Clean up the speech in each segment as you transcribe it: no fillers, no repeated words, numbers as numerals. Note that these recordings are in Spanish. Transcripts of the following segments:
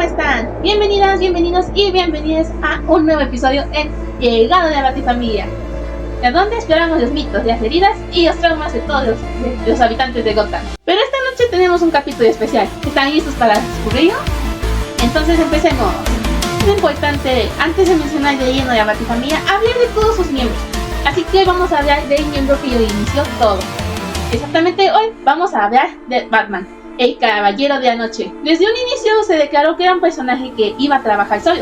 están? Bienvenidas, bienvenidos y bienvenidas a un nuevo episodio en Llegado de la Batifamilia, de donde exploramos los mitos, las heridas y los traumas de todos los habitantes de Gotham. Pero esta noche tenemos un capítulo especial. ¿Están listos para descubrirlo? Entonces empecemos. Es importante, antes de mencionar de lleno de la Batifamilia, hablar de todos sus miembros. Así que hoy vamos a hablar del miembro que inició todo. Exactamente hoy vamos a hablar de Batman, el caballero de la noche. Desde un inicio se declaró que era un personaje que iba a trabajar solo,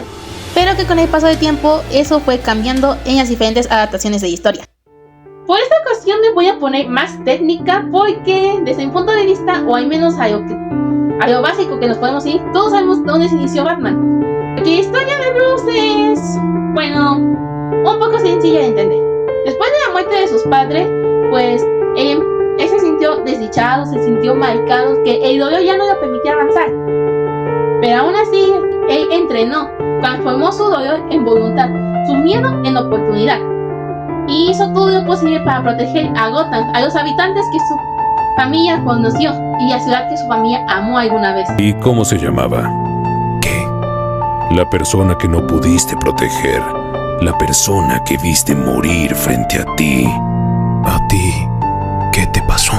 pero que con el paso del tiempo eso fue cambiando en las diferentes adaptaciones de la historia. Por esta ocasión me voy a poner más técnica porque desde mi punto de vista, o al menos a lo básico que nos podemos ir, todos sabemos dónde se inició Batman. Porque la historia de Bruce es, bueno, un poco sencilla de entender. Después de la muerte de sus padres, pues él se sintió desdichado, se sintió marcado, que el dolor ya no le permitía avanzar. Pero aún así, él entrenó, transformó su dolor en voluntad, su miedo en oportunidad. Y hizo todo lo posible para proteger a Gotham, a los habitantes que su familia conoció y la ciudad que su familia amó alguna vez. ¿Y cómo se llamaba? ¿Qué? La persona que no pudiste proteger, la persona que viste morir frente a ti. ¿A ti? ¿Qué te pasó?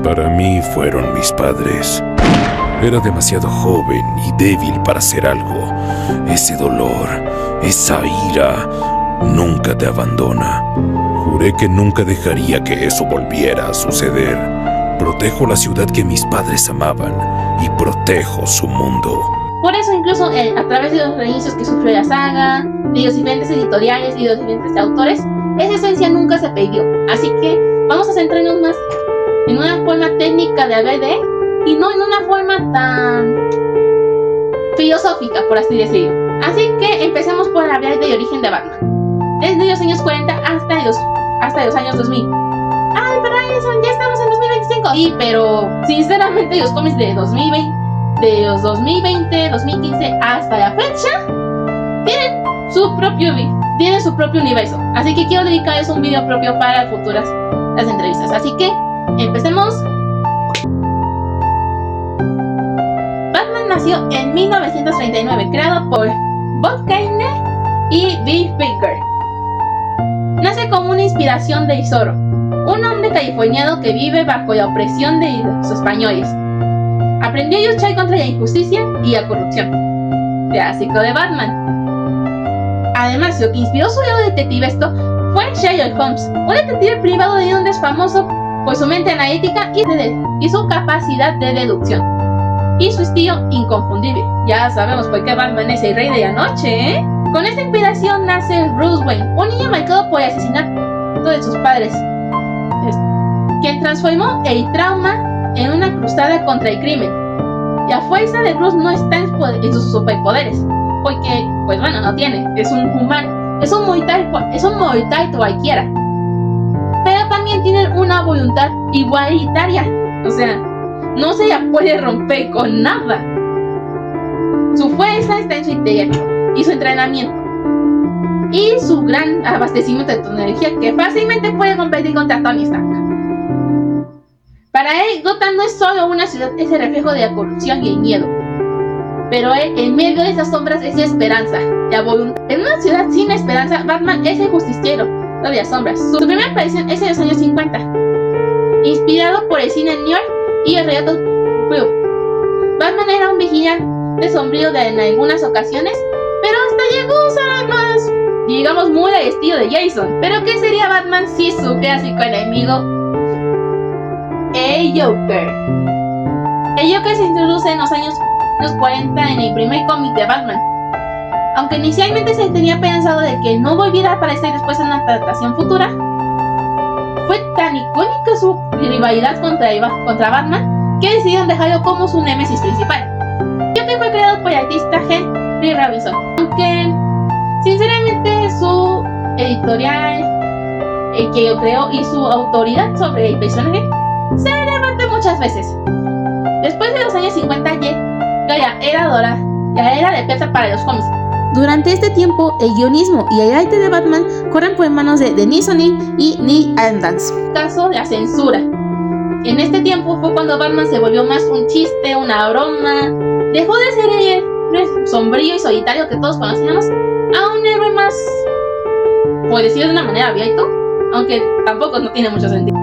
Para mí fueron mis padres. Era demasiado joven y débil para hacer algo. Ese dolor, esa ira, nunca te abandona. Juré que nunca dejaría que eso volviera a suceder. Protejo la ciudad que mis padres amaban y protejo su mundo. Por eso incluso a través de los reinicios que sufrió la saga, de los diferentes editoriales y de los diferentes autores, esa esencia nunca se perdió. Así que vamos a centrarnos más en una forma técnica de hablar de él y no en una forma tan filosófica, por así decirlo. Así que empecemos por hablar del origen de Batman, desde los años 40 hasta los años 2000. ¡Ay, pero eso, ya estamos en 2025! Sí, pero sinceramente los cómics de 2020, de los 2020, 2015 hasta la fecha, tienen su propio universo. Así que quiero dedicarles un video propio para futuras las entrevistas. Así que empecemos. Batman nació en 1939, creado por Bob Kane y Bill Finger. Nace como una inspiración de Zorro, un hombre californiano que vive bajo la opresión de los españoles. Aprendió a luchar contra la injusticia y la corrupción, clásico de Batman. Además, lo que inspiró su lado detectivesco fue Sherlock Holmes, un detective privado de Londres famoso por su mente analítica y su capacidad de deducción, y su estilo inconfundible. Ya sabemos por qué Batman es el rey de la noche, ¿eh? Con esta inspiración nace Bruce Wayne, un niño marcado por el asesinato de sus padres, quien transformó el trauma en una cruzada contra el crimen. La fuerza de Bruce no está en sus superpoderes, porque, pues bueno, no tiene, es un humano, es un mortal cualquiera. Pero también tiene una voluntad igualitaria, o sea, no se la puede romper con nada. Su fuerza está en su intelecto y su entrenamiento, y su gran abastecimiento de energía que fácilmente puede competir contra Tony Stark. Para él, Gotham no es solo una ciudad, es el reflejo de la corrupción y el miedo. Pero él, en medio de esas sombras, es la esperanza, la voluntad. En una ciudad sin esperanza, Batman es el justiciero, no de las sombras. Su primera aparición es en los años 50, inspirado por el cine New York y el relato Blue. Batman era un vigilante sombrío en algunas ocasiones, pero hasta llegó a usar armas, digamos, muy al estilo de Jason. Pero ¿qué sería Batman si su clásico enemigo, el Joker? El Joker se introduce en los años 40 en el primer cómic de Batman. Aunque inicialmente se tenía pensado de que no volviera a aparecer después en una adaptación futura, fue tan icónica su rivalidad contra Batman que decidieron dejarlo como su némesis principal. Joker fue creado por el artista Henry Robinson, aunque sinceramente su editorial, el que lo creó, y su autoridad sobre el personaje se debate muchas veces. Después de los años 50 llega la era dorada, la era de plata para los cómics. Durante este tiempo, el guionismo y el arte de Batman corren por manos de Dennis O'Neil y Neil Adams. Caso de la censura. En este tiempo fue cuando Batman se volvió más un chiste, una broma. Dejó de ser sombrío y solitario que todos conocíamos a un héroe más, por decirlo de una manera, abierto, aunque tampoco no tiene mucho sentido.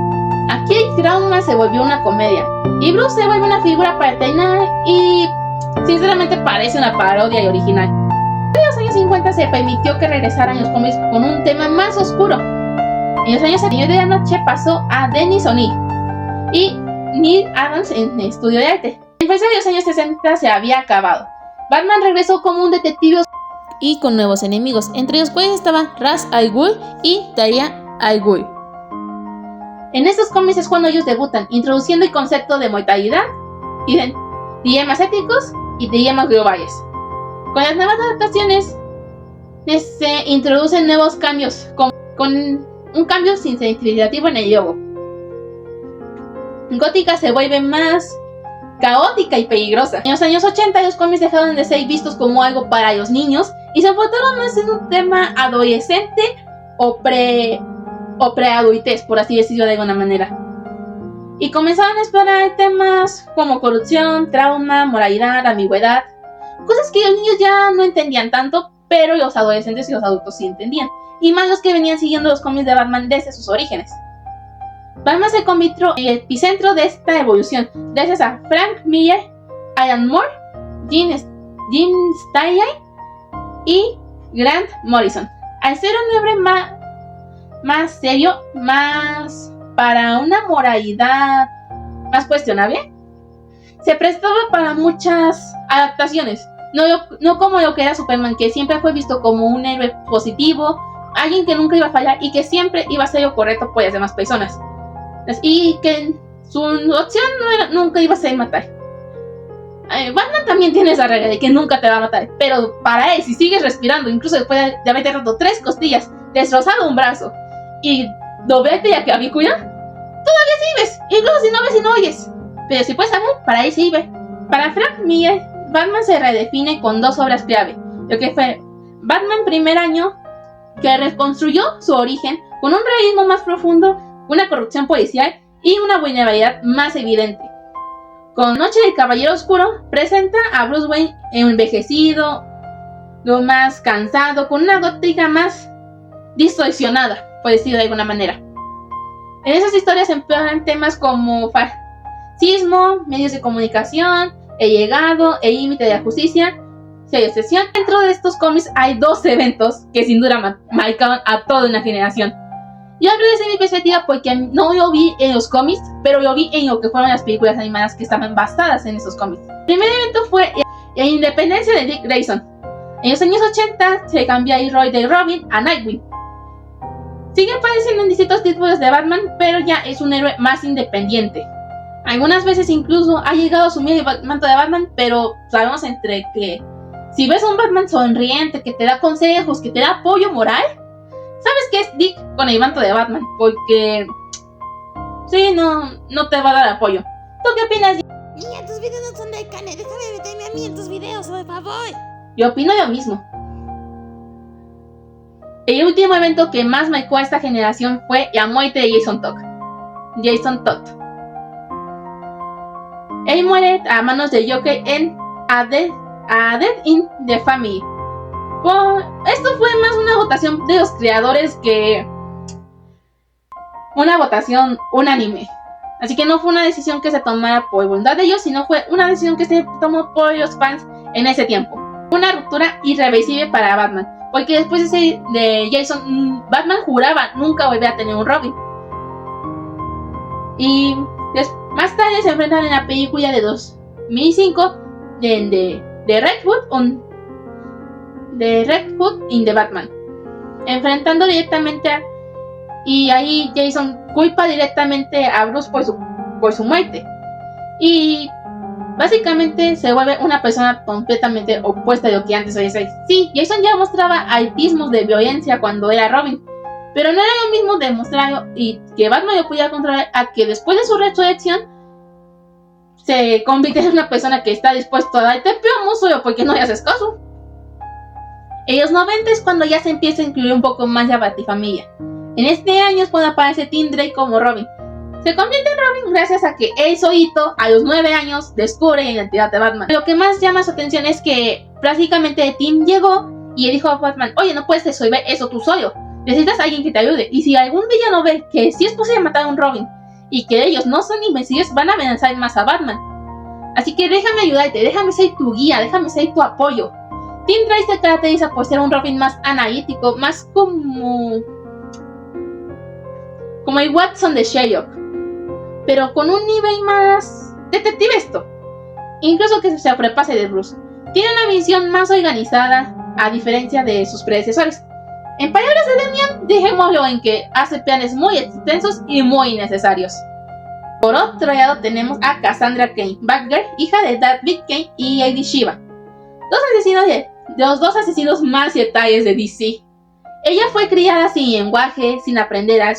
Aquí el trauma se volvió una comedia y Bruce se vuelve una figura paternal y sinceramente parece una parodia y original. En los años 50 se permitió que regresaran los cómics con un tema más oscuro. En los años 70 de la noche pasó a Dennis O'Neil y Neil Adams en el estudio de arte. El final de los años 60 se había acabado. Batman regresó como un detective y con nuevos enemigos, entre los cuales estaban Ra's al Ghul y Talia al Ghul. En estos cómics es cuando ellos debutan, introduciendo el concepto de mortalidad, y de dilemas éticos y dilemas globales. Con las nuevas adaptaciones se introducen nuevos cambios, con un cambio significativo en el logo. Gótica se vuelve más caótica y peligrosa. En los años 80 los cómics dejaron de ser vistos como algo para los niños y se enfocaron más en un tema adolescente o preadultez, por así decirlo de alguna manera. Y comenzaron a explorar temas como corrupción, trauma, moralidad, ambigüedad, cosas que los niños ya no entendían tanto, pero los adolescentes y los adultos sí entendían, y más los que venían siguiendo los cómics de Batman desde sus orígenes. Batman se convirtió en el epicentro de esta evolución, gracias a Frank Miller, Alan Moore, Jim Starlin y Grant Morrison. Al ser un héroe más serio, más para una moralidad más cuestionable, se prestaba para muchas adaptaciones, no como lo que era Superman, que siempre fue visto como un héroe positivo, alguien que nunca iba a fallar y que siempre iba a hacer lo correcto por las demás personas, y que su opción nunca iba a ser matar. Batman también tiene esa regla de que nunca te va a matar, pero para él, si sigues respirando, incluso después de haberte roto 3 costillas, destrozado un brazo y doblete la clavícula, todavía sirves, incluso si no ves y no oyes. Pero si puedes saber, para él sirve. Para Frank Miller, Batman se redefine con 2 obras clave, lo que fue Batman Primer Año, que reconstruyó su origen con un realismo más profundo, una corrupción policial y una vulnerabilidad más evidente. Con Noche del Caballero Oscuro presenta a Bruce Wayne envejecido, lo más cansado, con una gótica más distorsionada, por decirlo de alguna manera. En esas historias se emplean temas como fascismo, medios de comunicación, el legado, el límite de la justicia, sesión. Dentro de estos cómics hay 2 eventos que sin duda marcaron a toda una generación. Yo hablo desde mi perspectiva porque no lo vi en los cómics, pero lo vi en lo que fueron las películas animadas que estaban basadas en esos cómics. El primer evento fue la independencia de Dick Grayson. En los años 80 se cambia el rol de Robin a Nightwing. Sigue apareciendo en distintos títulos de Batman, pero ya es un héroe más independiente. Algunas veces incluso ha llegado a asumir el manto de Batman, pero sabemos entre que si ves a un Batman sonriente, que te da consejos, que te da apoyo moral, sabes que es Dick con el manto de Batman, porque sí, no te va a dar apoyo. ¿Tú qué opinas? Niña, tus videos no son de Cane, déjame meterme a mí en tus videos, por favor. Yo opino lo mismo. El último evento que más marcó a esta generación fue la muerte de Jason Todd. Él muere a manos de Joker en A Death in the Family. Esto fue más una votación de los creadores que una votación unánime. Así que no fue una decisión que se tomara por voluntad de ellos, sino fue una decisión que se tomó por los fans en ese tiempo. Una ruptura irreversible para Batman, porque después de Jason, Batman juraba nunca volver a tener un Robin. Y más tarde se enfrentan en la película de 2005 de Red Hood in the Batman, enfrentando directamente y ahí Jason culpa directamente a Bruce por su muerte y básicamente se vuelve una persona completamente opuesta de lo que antes solía ser. Sí, Jason ya mostraba altismos de violencia cuando era Robin, pero no era lo mismo demostrarlo y que Batman lo pudiera controlar a que después de su resurrección se convierte en una persona que está dispuesto a darte plomo solo porque no le haces caso. En los 90 es cuando ya se empieza a incluir un poco más la Batifamilia. En este año es cuando aparece Tim Drake como Robin. Se convierte en Robin gracias a que él solito, a los 9 años, descubre la identidad de Batman. Lo que más llama su atención es que Prácticamente Tim llegó y le dijo a Batman, oye, no puedes resolver eso tú solo, necesitas a alguien que te ayude, y si algún villano ve que sí es posible matar a un Robin y que ellos no son invencibles, van a amenazar más a Batman. Así que déjame ayudarte, déjame ser tu guía, déjame ser tu apoyo. Tim Drake se caracteriza por ser un Robin más analítico, más como el Watson de Sherlock, pero con un nivel más detectivesco, incluso que se sobrepase de Bruce. Tiene una visión más organizada, a diferencia de sus predecesores. En palabras de Damian, dejémoslo en que hace planes muy extensos y muy innecesarios. Por otro lado tenemos a Cassandra Cain, Batgirl, hija de David Cain y Lady Shiva, los dos asesinos más letales de DC. Ella fue criada sin lenguaje, sin aprender a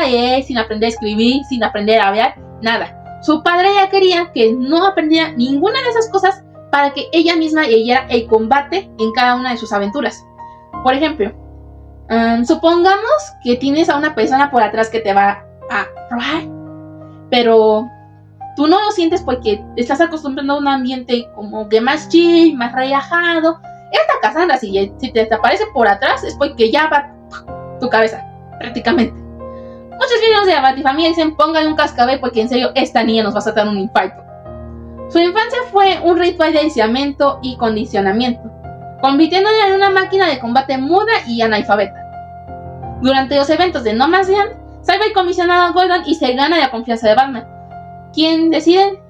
leer, sin aprender a escribir, sin aprender a hablar, nada. Su padre ya quería que no aprendiera ninguna de esas cosas para que ella misma leyera el combate en cada una de sus aventuras. Por ejemplo, supongamos que tienes a una persona por atrás que te va a robar, pero tú no lo sientes porque estás acostumbrado a un ambiente como que más chill, más relajado. Esta Cassandra, si te aparece por atrás, es porque ya va tu cabeza, prácticamente. Muchos niños de la Batifamilia dicen, póngale un cascabel porque en serio, esta niña nos va a dar un infarto. Su infancia fue un ritual de aislamiento y condicionamiento, convirtiéndola en una máquina de combate muda y analfabeta. Durante los eventos de No Man's Land, salva el comisionado Gordon y se gana la confianza de Batman, quien decide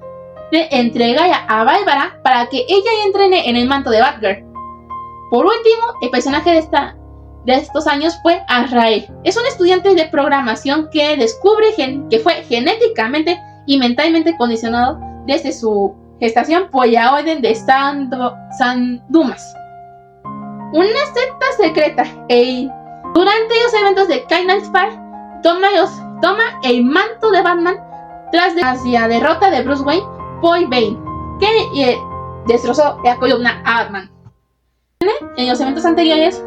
entregarla a Bárbara para que ella entrene en el manto de Batgirl. Por último, el personaje de estos años fue Azrael. Es un estudiante de programación que descubre que fue genéticamente y mentalmente condicionado desde su gestación por la orden de San Dumas, una secta secreta. Durante los eventos de Knight Fire, toma el manto de Batman tras la derrota de Bruce Wayne por Bane, que destrozó la columna a Batman. En los eventos anteriores,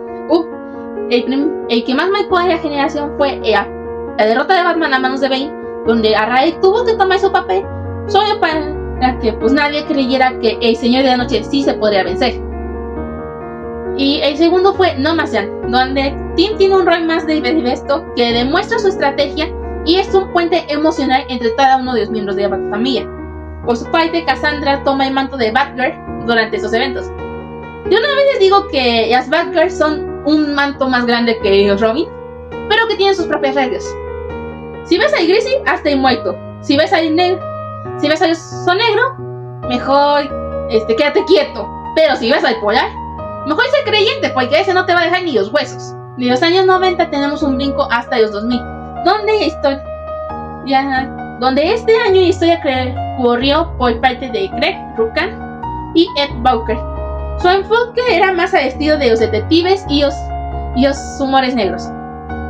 el que más marcó a la generación fue la derrota de Batman a manos de Bane, donde Azrael tuvo que tomar su papel solo para que nadie creyera que el Señor de la Noche sí se podría vencer. Y el segundo fue No Man's Land, donde Tim tiene un rol más diverso que demuestra su estrategia y es un puente emocional entre cada uno de los miembros de la Batifamilia. Por su parte, Cassandra toma el manto de Batgirl durante esos eventos. Yo una vez les digo que las Batgirls son un manto más grande que los Robin, pero que tienen sus propias reglas. Si ves al Grizzly, hasta el muerto. Si ves al oso negro, mejor quédate quieto. Pero si ves al polar, mejor ser creyente, porque ese no te va a dejar ni los huesos. De los años 90 tenemos un brinco hasta los 2000, donde este año la historia corrió por parte de Greg Rucka y Ed Bowker. Su enfoque era más al estilo de los detectives y los humores negros.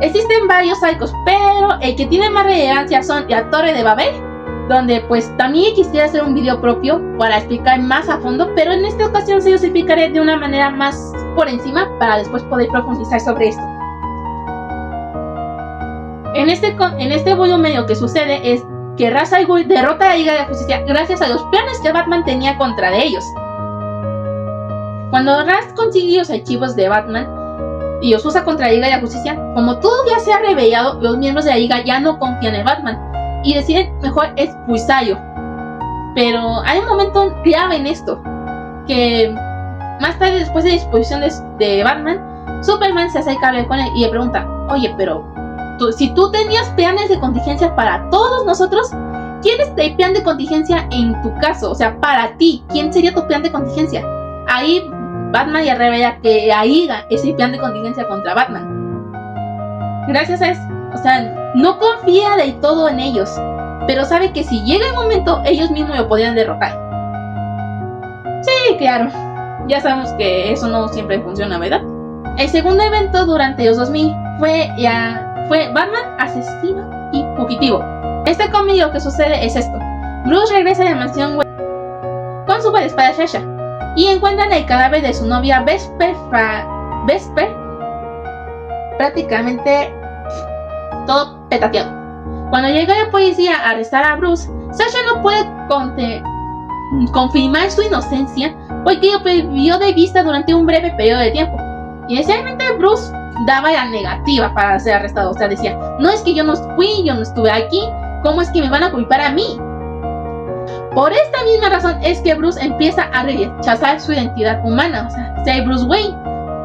Existen varios arcos, pero el que tiene más relevancia son la Torre de Babel, donde pues también quisiera hacer un video propio para explicar más a fondo, pero en esta ocasión se los explicaré de una manera más por encima para después poder profundizar sobre esto. En este volumen lo que sucede es que Ra's al Ghul derrota a la Liga de la Justicia gracias a los planes que Batman tenía contra de ellos. Cuando Ra's consigue los archivos de Batman y los usa contra la Liga de la Justicia, como todo ya se ha revelado, los miembros de la Liga ya no confían en Batman y deciden mejor expulsarlo. Pero hay un momento clave en esto, que más tarde, después de la expulsión de Batman, Superman se acerca a ver con él y le pregunta, oye, pero si tú tenías planes de contingencia para todos nosotros, ¿quién es el plan de contingencia en tu caso? O sea, para ti, ¿quién sería tu plan de contingencia? Ahí Batman ya revela que la Liga es el plan de contingencia contra Batman. Gracias a eso, o sea, no confía del todo en ellos, pero sabe que si llega el momento, ellos mismos lo podrían derrotar. Sí, claro, ya sabemos que eso no siempre funciona, ¿verdad? El segundo evento durante los 2000 fue Batman, asesino y fugitivo. Este cómic lo que sucede es esto. Bruce regresa a la mansión con su espada Shasha y encuentran el cadáver de su novia Vesper, prácticamente todo petateado. Cuando llega la policía a arrestar a Bruce, Sasha no puede confirmar su inocencia fue que lo perdió de vista durante un breve periodo de tiempo. Inicialmente Bruce daba la negativa para ser arrestado, o sea, decía, no es que yo no fui, yo no estuve aquí, ¿cómo es que me van a culpar a mí? Por esta misma razón es que Bruce empieza a rechazar su identidad humana, o sea, ser Bruce Wayne,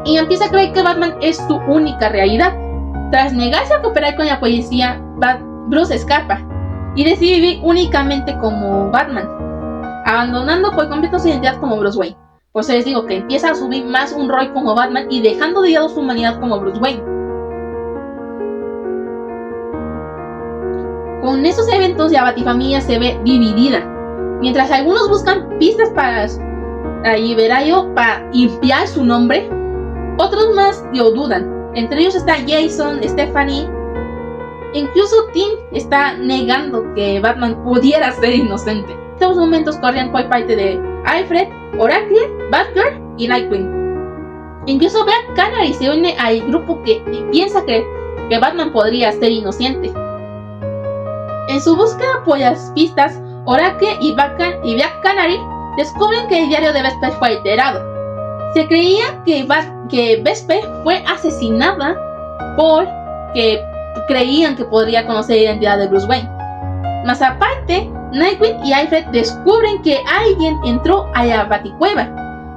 y empieza a creer que Batman es su única realidad. Tras negarse a cooperar con la policía, Bruce escapa y decide vivir únicamente como Batman, abandonando por completo su identidad como Bruce Wayne. Por eso les digo que empieza a subir más un rol como Batman y dejando de lado su humanidad como Bruce Wayne. Con esos eventos la Batifamilia se ve dividida. Mientras algunos buscan pistas para liberarlo, para limpiar su nombre, otros más lo dudan. Entre ellos está Jason, Stephanie, incluso Tim está negando que Batman pudiera ser inocente. Estos momentos corrían por parte de Alfred, Oracle, Batgirl y Nightwing. Incluso Black Canary se une al grupo que piensa que Batman podría ser inocente. En su búsqueda por las pistas, Oracle y Black Canary descubren que el diario de Vesper fue alterado. Se creía que Vesper fue asesinada porque creían que podría conocer la identidad de Bruce Wayne. Más aparte, Nightwing y Alfred descubren que alguien entró a la Baticueva,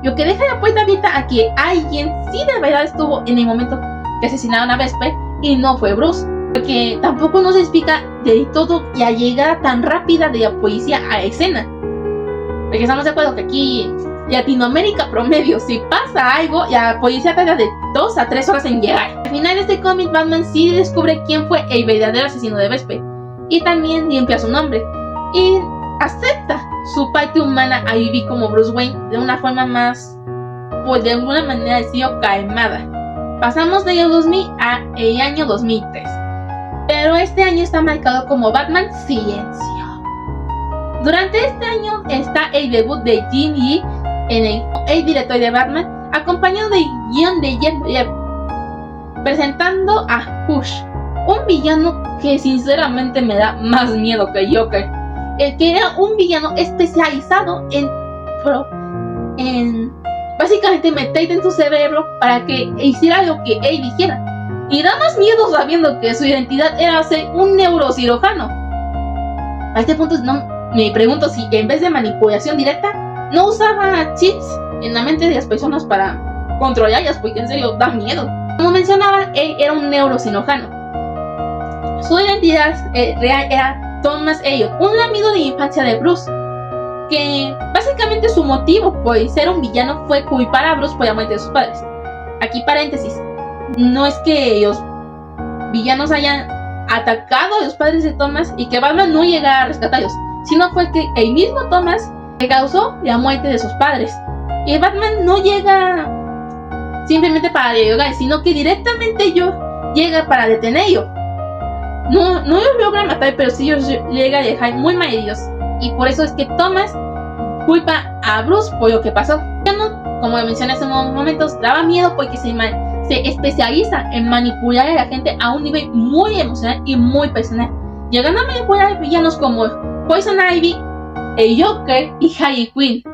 lo que deja la puerta abierta a que alguien sí de verdad estuvo en el momento que asesinaron a Vesper y no fue Bruce. Porque tampoco nos explica del todo la llegada tan rápida de la policía a la escena. Porque estamos de acuerdo que aquí en Latinoamérica promedio, si pasa algo, la policía tarda de 2 a 3 horas en llegar. Al final de este cómic, Batman sí descubre quién fue el verdadero asesino de Vesper y también limpia su nombre y acepta su parte humana a vivir como Bruce Wayne de una forma más, pues de alguna manera decirlo, calmada. Pasamos del año 2000 a el año 2003. Pero este año está marcado como Batman Silencio. Durante este año está el debut de Jim Lee en el director de Batman, acompañado del guion de Jeff Lemire, presentando a Hush, un villano que sinceramente me da más miedo que Joker, el que era un villano especializado en básicamente meterte en su cerebro para que hiciera lo que él dijera. Y da más miedo sabiendo que su identidad era ser un neurocirujano. A este punto me pregunto si en vez de manipulación directa no usaba chips en la mente de las personas para controlarlas, porque en serio da miedo. Como mencionaba, él era un neurocirujano. Su identidad real era Thomas Elliot, un amigo de infancia de Bruce, que básicamente su motivo por ser un villano fue culpar a Bruce por la muerte de sus padres. Aquí paréntesis. No es que los villanos hayan atacado a los padres de Thomas y que Batman no llegara a rescatarlos, sino fue que el mismo Thomas le causó la muerte de sus padres. Y Batman no llega simplemente para ayudar, sino que directamente llega para detenerlo. No los logra matar, pero sí los llega a dejar muy mal heridos. Y por eso es que Thomas culpa a Bruce por lo que pasó. Como mencioné hace unos momentos, daba miedo porque se especializa en manipular a la gente a un nivel muy emocional y muy personal, llegando a manipular villanos como Poison Ivy, el Joker y Harley Quinn.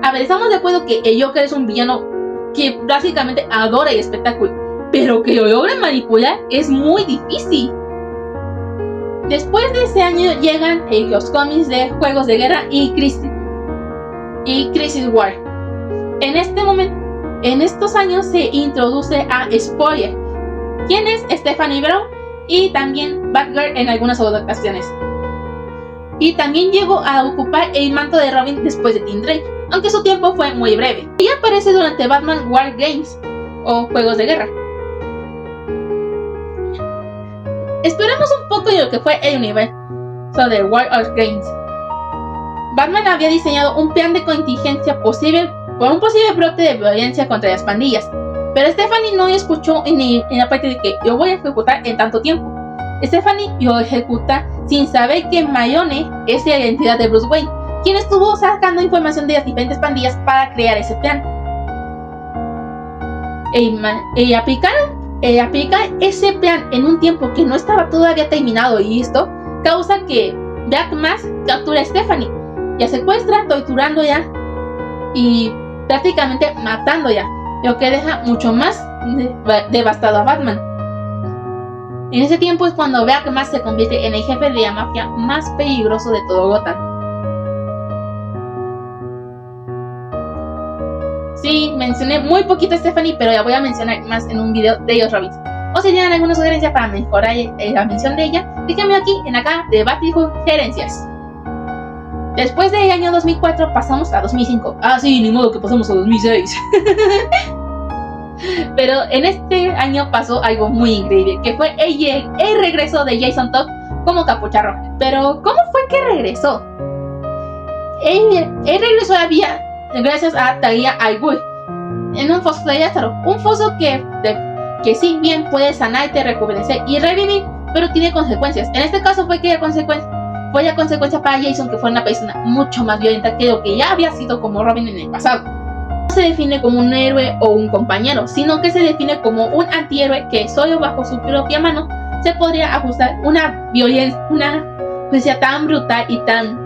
A ver, estamos de acuerdo que el Joker es un villano que básicamente adora el espectáculo, pero que lo logre manipular es muy difícil. Después de ese año llegan los cómics de Juegos de Guerra y Crisis War. En estos años se introduce a Spoiler, quien es Stephanie Brown, y también Batgirl en algunas otras ocasiones. Y también llegó a ocupar el manto de Robin después de Tim Drake, aunque su tiempo fue muy breve. Ella aparece durante Batman War Games o Juegos de Guerra. Exploramos un poco de lo que fue el universo de War Games. Batman había diseñado un plan de contingencia posible por un posible brote de violencia contra las pandillas, pero Stephanie no escuchó en la parte de que lo voy a ejecutar en tanto tiempo. Stephanie lo ejecuta sin saber que Mayone es la identidad de Bruce Wayne, quien estuvo sacando información de las diferentes pandillas para crear ese plan. Aplicar ese plan en un tiempo que no estaba todavía terminado y listo, causa que Black Mask captura a Stephanie, la secuestra, torturándola y prácticamente matando ya, lo que deja mucho más devastado a Batman. En ese tiempo es cuando Batman se convierte en el jefe de la mafia más peligroso de todo Gotham. Sí, mencioné muy poquito a Stephanie, pero la voy a mencionar más en un video de ellos Robins. O si tienen alguna sugerencia para mejorar la mención de ella, déjenme aquí en acá de Batsugerencias. Después del año 2004 pasamos a 2005. Ah, sí, ni modo que pasamos a 2006. Pero en este año pasó algo muy increíble, que fue el regreso de Jason Todd como Capucha Roja. Pero, ¿cómo fue que regresó? Él regresó a la vía gracias a Talia al Ghul en un foso de Lázaro. Un foso que sí bien puede sanarte, rejuvenecer y revivir, pero tiene consecuencias. En este caso fue la consecuencia para Jason, que fue una persona mucho más violenta que lo que ya había sido como Robin en el pasado. No se define como un héroe o un compañero, sino que se define como un antihéroe que solo bajo su propia mano se podría ajustar una violencia, una justicia tan brutal y tan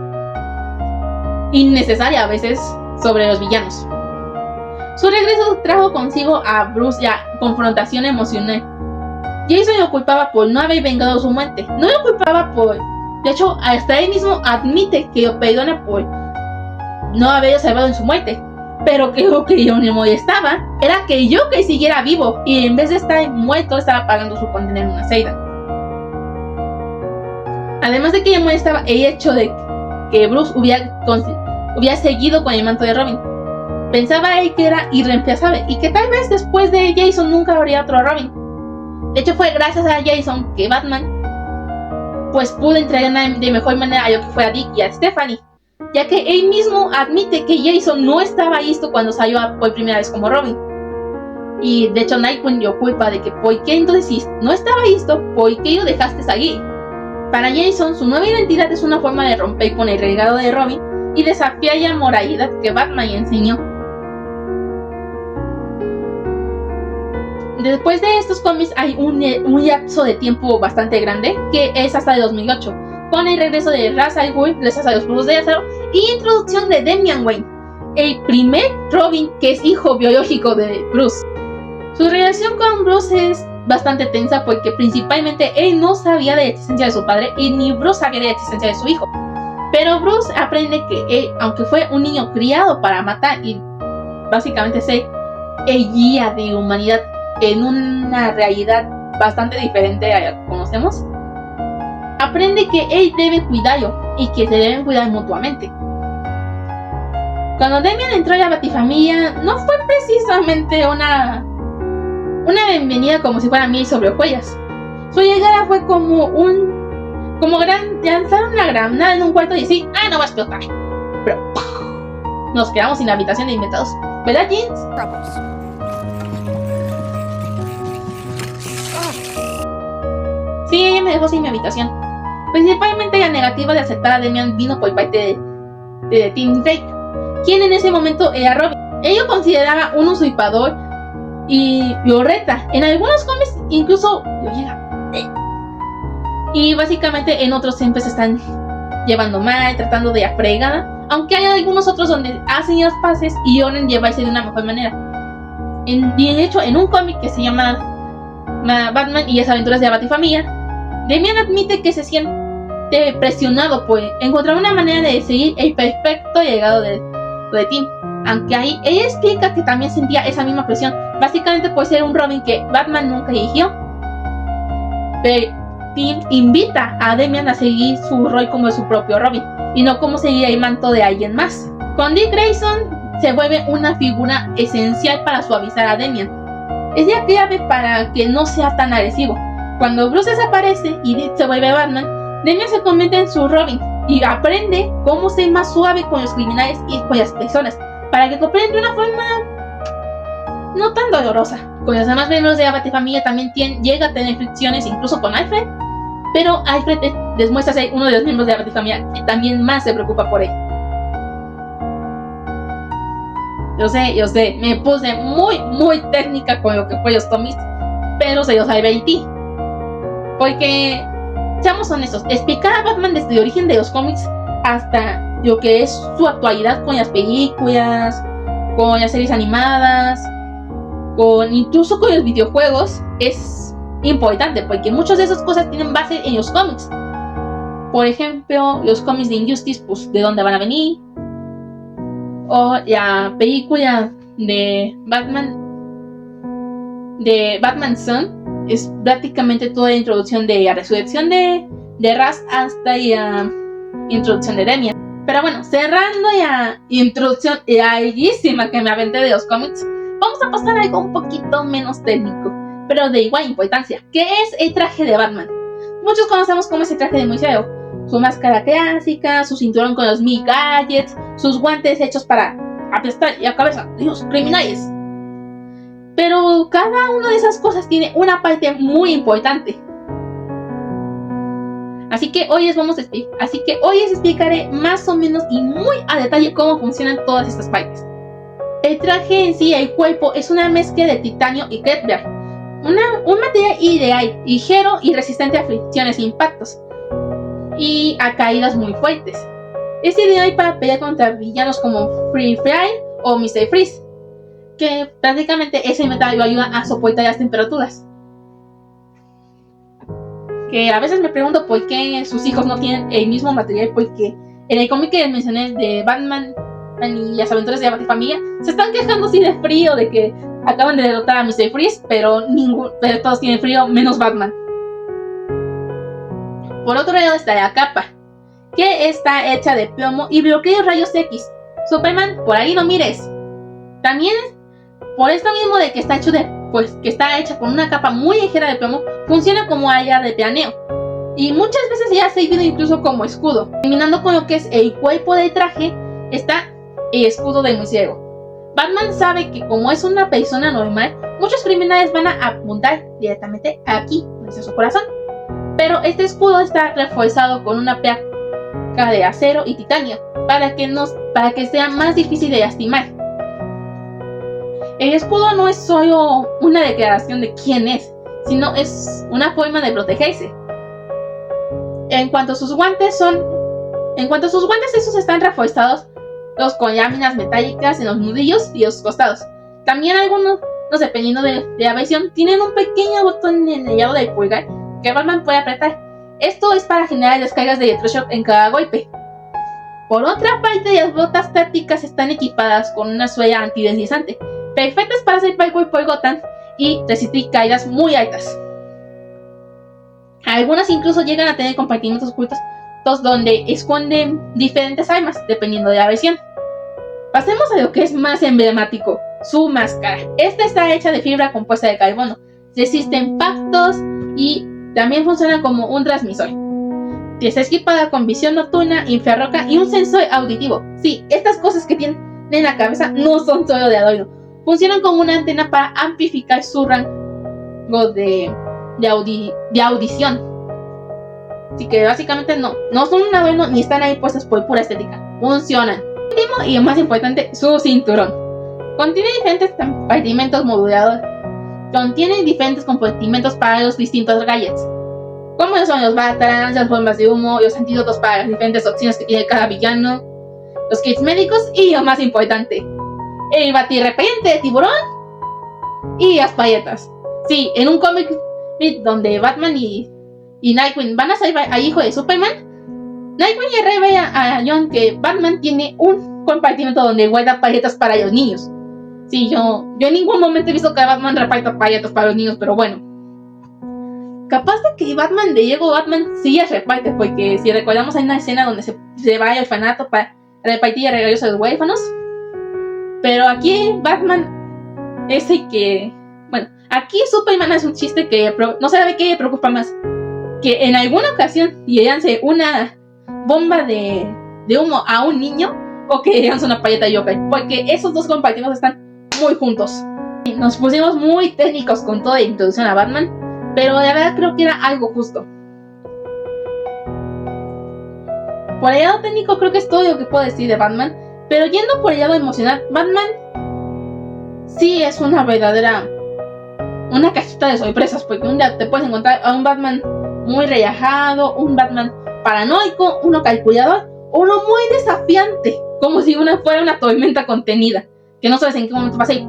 innecesaria a veces sobre los villanos. Su regreso trajo consigo a Bruce ya confrontación emocional. Jason lo culpaba por no haber vengado su muerte. No lo culpaba por... De hecho, hasta él mismo admite que lo perdona por no haberlo salvado en su muerte. Pero que lo que yo le molestaba era que Joker siguiera vivo y en vez de estar muerto estaba pagando su condena en una celda. Además de que le molestaba el hecho de que Bruce hubiera seguido con el manto de Robin. Pensaba él que era irreemplazable y que tal vez después de Jason nunca habría otro Robin. De hecho, fue gracias a Jason que Batman pues pudo entrenar de mejor manera a lo que fue a Dick y a Stephanie, ya que él mismo admite que Jason no estaba listo cuando salió por primera vez como Robin. Y de hecho Nightwing lo culpa de que ¿por qué entonces si no estaba listo? ¿Por qué lo dejaste salir? Para Jason, su nueva identidad es una forma de romper con el legado de Robin y desafiar la moralidad que Batman le enseñó. Después de estos cómics hay un lapso de tiempo bastante grande, que es hasta el 2008, con el regreso de Ra's al Ghul gracias a los Pozos de Lázaro y introducción de Damian Wayne, el primer Robin que es hijo biológico de Bruce. Su relación con Bruce es bastante tensa porque principalmente él no sabía de la existencia de su padre y ni Bruce sabía de la existencia de su hijo. Pero Bruce aprende que él, aunque fue un niño criado para matar y básicamente ser el guía de humanidad en una realidad bastante diferente a la que conocemos, aprende que él debe cuidarlo y que se deben cuidar mutuamente. Cuando Damian entró a la Batifamilia no fue precisamente una bienvenida como si fuera miel sobre hojuelas. Su llegada fue como lanzar una granada en un cuarto y decir, no va a explotar. Pero nos quedamos sin la habitación de inventados, ¿verdad, Jeans? Sí, ella me dejó sin mi habitación. Principalmente la negativa de aceptar a Damian vino por parte de Tim Drake, quien en ese momento era Robin. Él lo consideraba un usurpador y lo reta. En algunos cómics incluso lo llega. Y básicamente en otros siempre se están llevando mal, tratando de fregada. Aunque hay algunos otros donde hacen las paces y logran llevarse de una mejor manera. De hecho, en un cómic que se llama Batman y las aventuras de la Batifamilia, Damian admite que se siente presionado por encontrar una manera de seguir el perfecto legado de Tim. Aunque ahí ella explica que también sentía esa misma presión, básicamente por ser un Robin que Batman nunca eligió. Pero Tim invita a Damian a seguir su rol como su propio Robin y no como seguir el manto de alguien más. Con Dick Grayson se vuelve una figura esencial para suavizar a Damian. Es la clave para que no sea tan agresivo. Cuando Bruce desaparece y Dick se vuelve Batman, Damian se convierte en su Robin y aprende cómo ser más suave con los criminales y con las personas, para que cooperen de una forma no tan dolorosa. Con los demás miembros de la Batifamilia también llega a tener fricciones, incluso con Alfred, pero Alfred demuestra ser uno de los miembros de la Batifamilia que también más se preocupa por él. Yo sé, me puse muy técnica con lo que fue los cómics, pero se los advertí. Porque, seamos honestos, explicar a Batman desde el origen de los cómics hasta lo que es su actualidad con las películas, con las series animadas, incluso con los videojuegos, es importante porque muchas de esas cosas tienen base en los cómics. Por ejemplo, los cómics de Injustice, pues de dónde van a venir, o la película de Batman Son es prácticamente toda la introducción de la resurrección de Ra's hasta la introducción de Damian. Pero bueno, cerrando la introducción larguísima que me aventé de los cómics, vamos a pasar a algo un poquito menos técnico, pero de igual importancia, que es el traje de Batman. Muchos conocemos como ese traje de museo, su máscara clásica, su cinturón con los 1000 gadgets, sus guantes hechos para aplastar la cabeza de los criminales. Pero cada una de esas cosas tiene una parte muy importante. Así que hoy les explicaré más o menos y muy a detalle cómo funcionan todas estas partes. El traje en sí, el cuerpo, es una mezcla de titanio y Kevlar, un material ideal, ligero y resistente a fricciones e impactos, y a caídas muy fuertes. Es ideal para pelear contra villanos como Free Fly o Mr. Freeze, que prácticamente ese metal lo ayuda a soportar las temperaturas. Que a veces me pregunto por qué sus hijos no tienen el mismo material, porque en el cómic que les mencioné de Batman y las aventuras de la Batifamilia se están quejando así de frío, de que acaban de derrotar a Mr. Freeze, pero todos tienen frío menos Batman. Por otro lado está la capa, que está hecha de plomo y bloquea rayos X. Superman, por ahí no mires. También por esto mismo de que está hecha con una capa muy ligera de plomo, funciona como área de planeo. Y muchas veces ya ha servido incluso como escudo. Terminando con lo que es el cuerpo del traje, está el escudo del murciélago. Batman sabe que como es una persona normal, muchos criminales van a apuntar directamente aquí, desde su corazón. Pero este escudo está reforzado con una placa de acero y titanio, para que sea más difícil de lastimar. El escudo no es solo una declaración de quién es, sino es una forma de protegerse. En cuanto a sus guantes, estos están reforzados con láminas metálicas en los nudillos y los costados. También algunos, dependiendo de la versión, tienen un pequeño botón en el lado del pulgar que Batman puede apretar. Esto es para generar descargas de electroshock en cada golpe. Por otra parte, las botas tácticas están equipadas con una suela antideslizante, perfectas para hacer parkour por Gotham y resistir caídas muy altas. Algunas incluso llegan a tener compartimentos ocultos donde esconden diferentes armas, dependiendo de la versión. Pasemos a lo que es más emblemático, su máscara. Esta está hecha de fibra compuesta de carbono, resiste impactos y también funciona como un transmisor. Está equipada con visión nocturna, infrarroja y un sensor auditivo. Sí, estas cosas que tienen en la cabeza no son solo de adorno. Funcionan como una antena para amplificar su rango de audición. Así que básicamente no son un adorno ni están ahí puestas por pura estética. Funcionan. Último y más importante, su cinturón. Contiene diferentes compartimentos modulados. Contiene diferentes compartimentos para los distintos gadgets, como son los Batarans, las bombas de humo, los antídotos para las diferentes opciones que tiene cada villano, los kits médicos y lo más importante, el batirrepelente de tiburón y las payetas. Sí, en un cómic donde Batman y Nightwing van a salvar al hijo de Superman, Nightwing le revela a John que Batman tiene un compartimento donde guarda payetas para los niños. Sí, yo en ningún momento he visto que Batman reparta payetas para los niños, pero bueno. Capaz de que Batman de Lego Batman sí las reparte, porque si recordamos hay una escena donde se va al orfanato para repartir regalos a los huérfanos. Pero aquí Batman es el que... Bueno, aquí Superman es un chiste que no sabe qué le preocupa más. Que en alguna ocasión le lance una bomba de humo a un niño o que le lance una payeta a Joker, porque esos dos compartimentos están muy juntos. Nos pusimos muy técnicos con toda la introducción a Batman, pero la verdad creo que era algo justo. Por el lado técnico creo que es todo lo que puedo decir de Batman, pero yendo por el lado emocional, Batman sí es una cajita de sorpresas, porque un día te puedes encontrar a un Batman muy relajado, un Batman paranoico, uno calculador, o uno muy desafiante, como si fuera una tormenta contenida. que no sabes en qué momento pasa y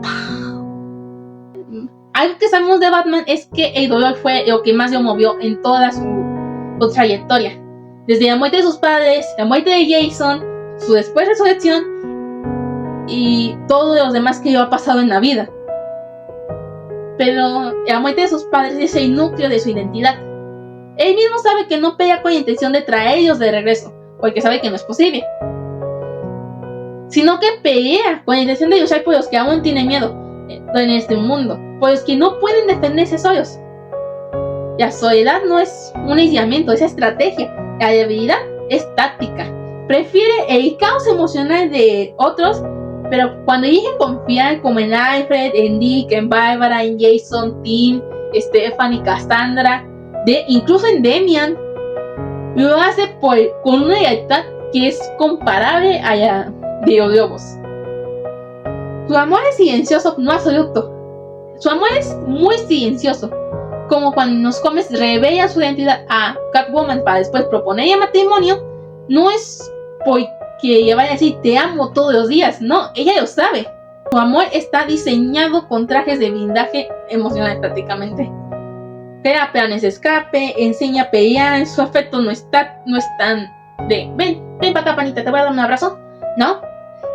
algo que sabemos de Batman es que el dolor fue lo que más lo movió en toda su trayectoria. Desde la muerte de sus padres, la muerte de Jason, su después resurrección y todo lo demás que ha pasado en la vida. Pero la muerte de sus padres es el núcleo de su identidad. Él mismo sabe que no pelea con la intención de traerlos de regreso, porque sabe que no es posible, sino que pelea con la intención de luchar por los que aún tienen miedo en este mundo, por los que no pueden defenderse solos. La soledad no es un aislamiento, es estrategia. La debilidad es táctica. Prefiere el caos emocional de otros, pero cuando eligen confiar como en Alfred, en Dick, en Bárbara, en Jason, Tim, Stephanie, Cassandra, incluso en Damian, lo hace con una lealtad que es comparable a la de los lobos. Su amor es silencioso, no absoluto. Su amor es muy silencioso, como cuando en los cómics revela su identidad a Catwoman para después proponerle matrimonio. No es porque ella vaya a decir te amo todos los días, no, ella lo sabe. Su amor está diseñado con trajes de blindaje emocional prácticamente. Crea planes de escape, enseña a pelear, su afecto no es tan de ven para acá, panita, te voy a dar un abrazo. No,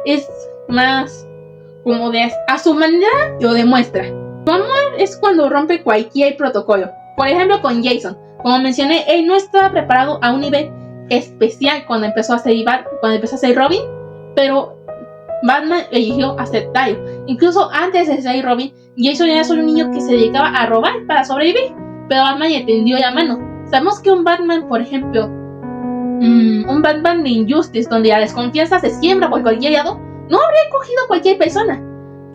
es más como de a su manera lo demuestra. Su amor es cuando rompe cualquier protocolo. Por ejemplo con Jason, como mencioné, él no estaba preparado a un nivel especial cuando empezó a ser Robin, pero Batman eligió aceptarlo. Incluso antes de ser Robin, Jason era solo un niño que se dedicaba a robar para sobrevivir, pero Batman le tendió la mano. Sabemos que un Batman, por ejemplo, un Batman de Injustice, donde la desconfianza se siembra por cualquier lado, no habría cogido a cualquier persona,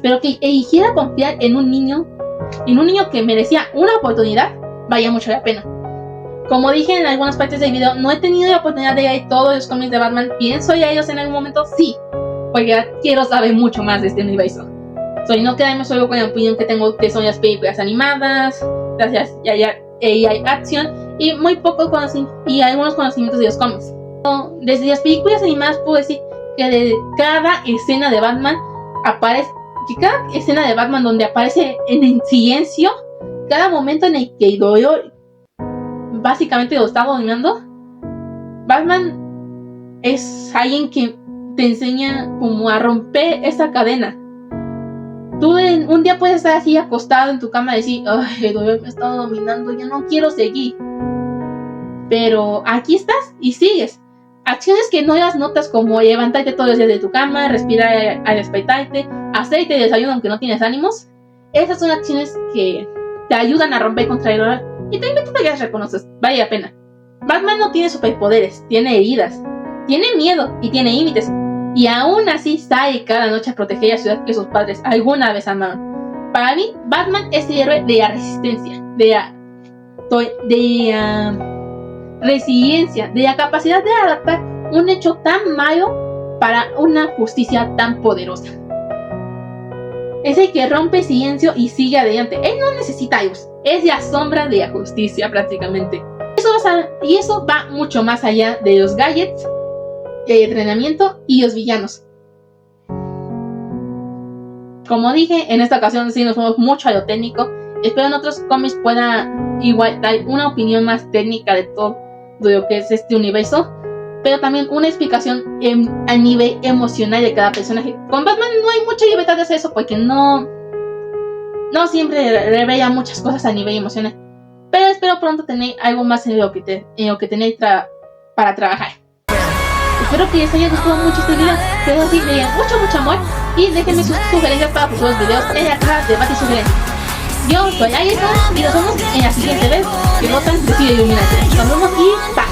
pero que eligiera confiar en un niño que merecía una oportunidad, valía mucho la pena. Como dije en algunas partes del video, no he tenido la oportunidad de leer todos los cómics de Batman. ¿Pienso ya ellos en algún momento? Sí, porque quiero saber mucho más de este universo. No quedarme solo con la opinión que tengo, que son las películas animadas, gracias a acción y muy poco y algunos conocimientos de los cómics. Desde las películas animadas puedo decir que de cada escena de Batman donde aparece en silencio, cada momento en el que el dolor básicamente lo está dominando, Batman es alguien que te enseña como a romper esa cadena. Tú un día puedes estar así acostado en tu cama y decir, ay, el dolor me está dominando, yo no quiero seguir. Pero aquí estás y sigues. Acciones que no las notas, como levantarte todos los días de tu cama, respirar al despertarte, hacerte desayuno aunque no tienes ánimos. Esas son acciones que te ayudan a romper contra el dolor y también tú las reconoces, vale la pena. Batman no tiene superpoderes, tiene heridas, tiene miedo y tiene límites, y aún así sale cada noche a proteger la ciudad que sus padres alguna vez amaron. Para mí, Batman es el héroe de la resistencia, de la resiliencia, de la capacidad de adaptar un hecho tan malo para una justicia tan poderosa. Es el que rompe silencio y sigue adelante. Él no necesita luz, es la sombra de la justicia prácticamente. Eso va mucho más allá de los gadgets, el entrenamiento y los villanos. Como dije, en esta ocasión sí nos fuimos mucho a lo técnico. Espero en otros cómics pueda igual dar una opinión más técnica de todo lo que es este universo, pero también una explicación a nivel emocional de cada personaje. Con Batman no hay mucha libertad de hacer eso porque no siempre revela muchas cosas a nivel emocional, pero espero pronto tener algo más en lo que tener para trabajar. Espero que les haya gustado mucho este video, que así me digan mucho amor y déjenme sus sugerencias para futuros videos en la caja de debate y sugerencias. Yo soy Ayesa y nos vemos en la siguiente vez que Gotham decide iluminarse. Nos vemos y bye.